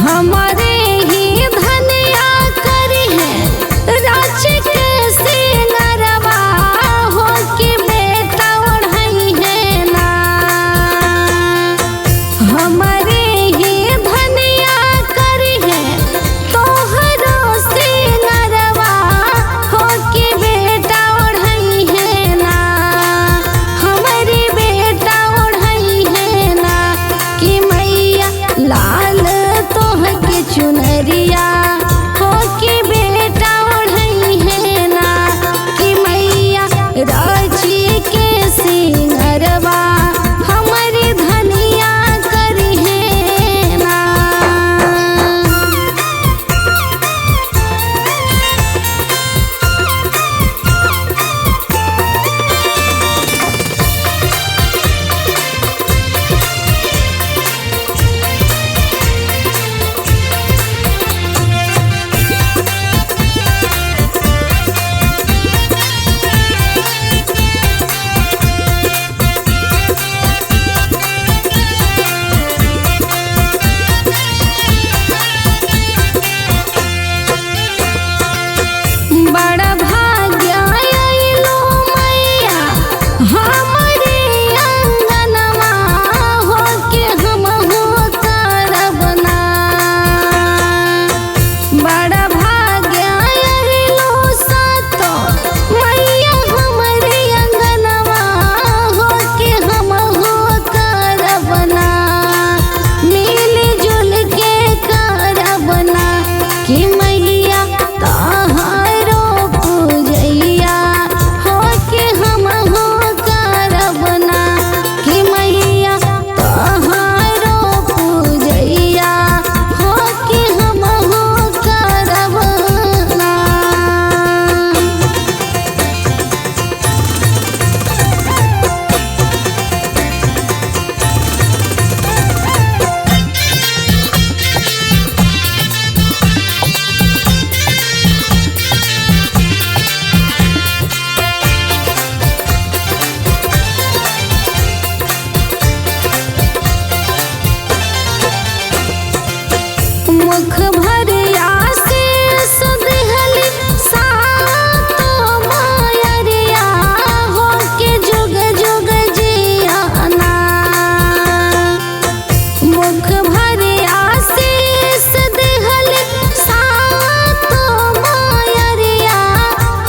हमारे ही धनिया करी है राज के सिंगरवा हो के बेटा ओढ़ई है ना। हमारे ही धनिया करी है तोहरो सिंगरवा हो के बेटा ओढ़ई है ना। हमारे बेटा ओढ़ई है ना कि मैया लाल तोह के चुनरिया हो के बेटा ओढ़ई है ना कि मैया राजी के सिंगरवा हमारी धनिया करी है ना। बड़ा भाग्य आइलो मैया हमारे अंगनवा हो के हम हो करब ना। बड़ा भाग्य आइलो सातो मैया हमारे अंगनवा हो के हम हो करब ना। मिल जुल के करब ना कि मैया तहारो पूजैया हो के हम हो करब ना कि मैया तहारो पूजैया हो के हम हो करब ना। मुख भरिया शीश दिहली सातो मायरिया हो के जुग जुग जियाना। मुख भरिया शीश दिहली सातो मायरिया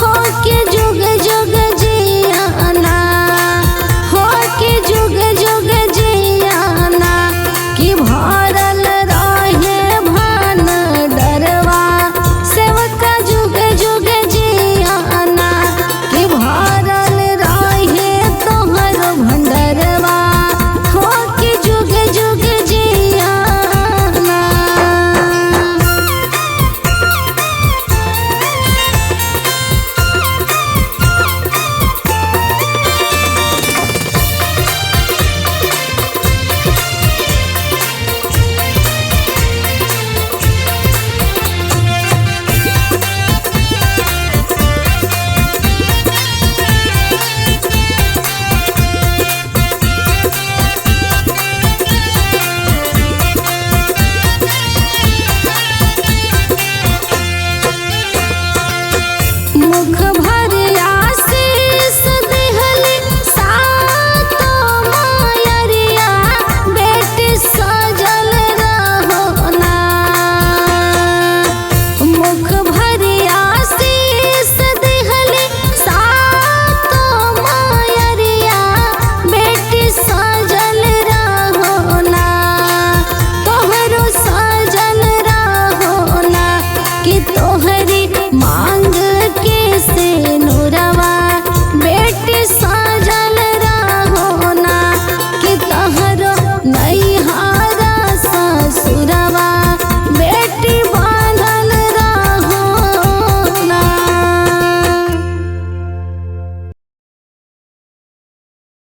हो के जुग जुग जियाना। हो के जुग जुग जियाना कि भरल रहे भान डरवा सेवका जुग जुग जियाना कि भरल रहे तोहर भंडरवा हो के जुग जुग जियाना। मुख भरिया शीश दिहली सातो मायरिया बेटी सजल रहो ना। मुख भरिया शीश दिहली सातो मायरिया बेटी सजल रहो ना। तोहरो सजल रहो ना कि तोहरी माँ